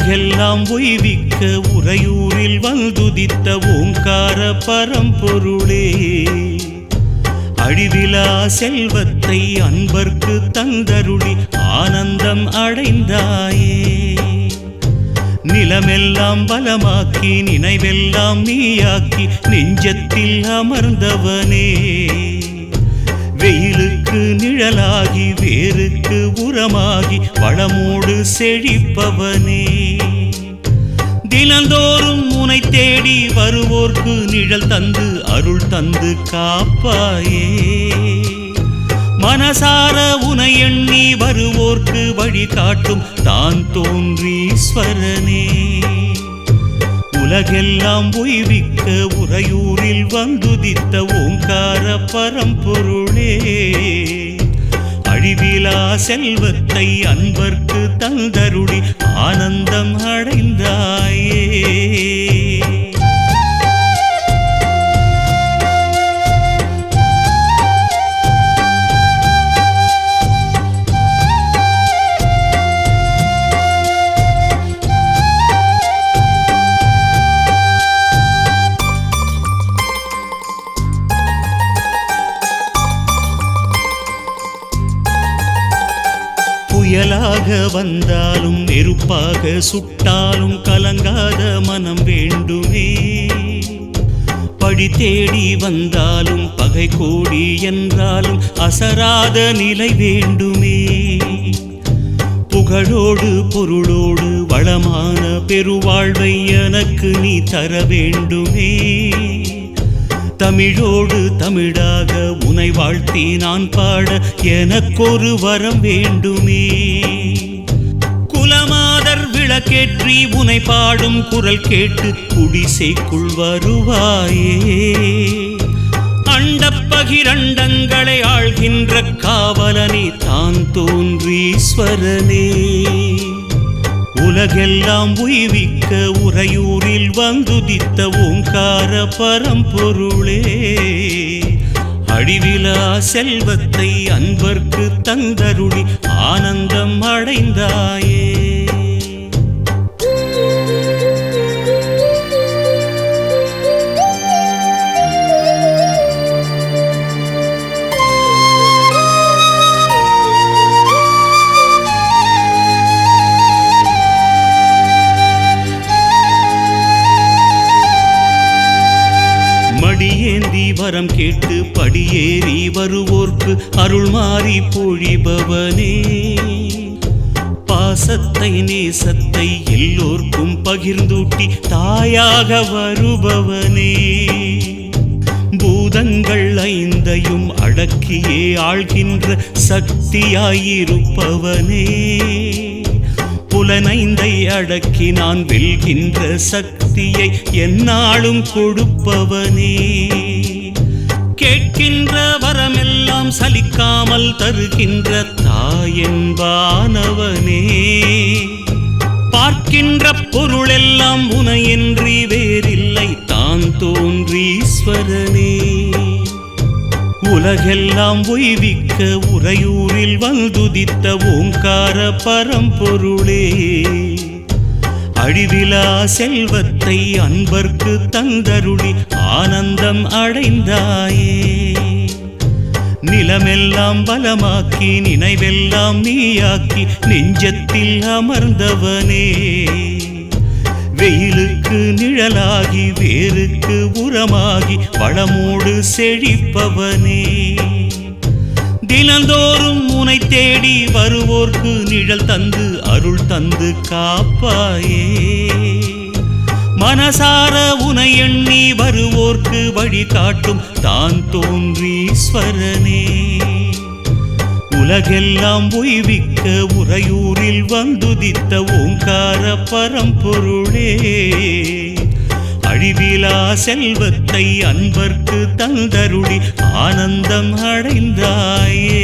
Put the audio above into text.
உலகெல்லாம் உய்விக்க உறையூரில் வந்துதித்த ஓங்கார பரம்பொருளே, அழிவிலா செல்வத்தை அன்பர்க்கு தந்தருளி ஆனந்தம் அடைந்தாயே. நிலமெல்லாம் பலமாக்கி நினைவெல்லாம் நீயாக்கி நெஞ்சத்தில் அமர்ந்தவனே, வெயிலுக்கு நிழலாகி வேருக்கு உரமாகி வளமோடு செழிப்பவனே, தினந்தோறும் உனை தேடி வருவோர்க்கு நிழல் தந்து அருள் தந்து காப்பாயே. மனசார உனை எண்ணி வருவோர்க்கு வழி காட்டும் தான் தோன்றீஸ்வரனே, உலகெல்லாம் உய்விக்க உறையூரில் வந்துதித்த ஓங்கார பரம்பொருளே, அழிவிலா செல்வத்தை அன்பர்க்கு தந்தருளி ஆனந்தம் அடைந்தாயே. புயலாக வந்தாலும் நெருப்பாக சுட்டாலும் கலங்காத மனம் வேண்டுமே, படி தேடி வந்தாலும் பகை கோடி என்றாலும் அசராத நிலை வேண்டுமே, புகழோடு பொருளோடு வளமான பெருவாழ்வை எனக்கு நீ தர வேண்டுமே, தமிழோடு தமிழாக உனை வாழ்த்தி நான் பாட எனக்கொரு வரம் வேண்டுமே, குலமாதர் விளக்கேற்றி உனை பாடும் குரல் கேட்டு குடிசைக்குள் வருவாயே. அண்டப்பகிரண்டங்களை ஆள்கின்ற காவலனே தான் தோன்றீஸ்வரனே, உலகெல்லாம் உய்விக்க உறையூரில் வந்துதித்த ஓங்கார பரம்பொருளே, அழிவிலா செல்வத்தை அன்பர்க்கு தந்தருளி ஆனந்தம் அடைந்தாயே. மடியேந்தி வரம் கேட்டு படியேறி வருவோர்க்கு அருள் மாறி பொழிபவனே, பாசத்தை நேசத்தை எல்லோர்க்கும் பகிர்ந்தூட்டி தாயாக வருபவனே, பூதங்கள் ஐந்தையும் அடக்கியே ஆள்கின்ற சக்தியாயிருப்பவனே, புலனைந்தை அடக்கி நான் வெல்கின்ற சக்தியை எந்நாளும் கொடுப்பவனே, கேட்கின்ற வரமெல்லாம் சலிக்காமல் தருகின்ற தாயென்பானவனே, பார்க்கின்ற பொருளெல்லாம் உனையின்றி வேறில்லை தான் தோன்றீஸ்வரனே, உலகெல்லாம் உய்விக்க உறையூரில் வந்துதித்த ஓங்கார பரம்பொருளே, அழிவிலா செல்வத்தை அன்பர்க்கு தந்தருளி ஆனந்தம் அடைந்தாயே. நிலமெல்லாம் பலமாக்கி நினைவெல்லாம் நீயாக்கி நெஞ்சத்தில் அமர்ந்தவனே, வெயிலுக்கு நிழலாகி வேருக்கு உரமாகி வளமோடு செழிப்பவனே, தினந்தோறும் உனை தேடி வருவோர்க்கு நிழல் தந்து அருள் தந்து காப்பாயே. மனசார உனை எண்ணி வருவோர்க்கு வழி காட்டும் தான் தோன்றீஸ்வரனே, உலகெல்லாம் உய்விக்க உறையூரில் வந்துதித்த ஓங்கார பரம்பொருளே, அழிவிலா செல்வத்தை அன்பர்க்கு தந்தருளி ஆனந்தம் அடைந்தாயே.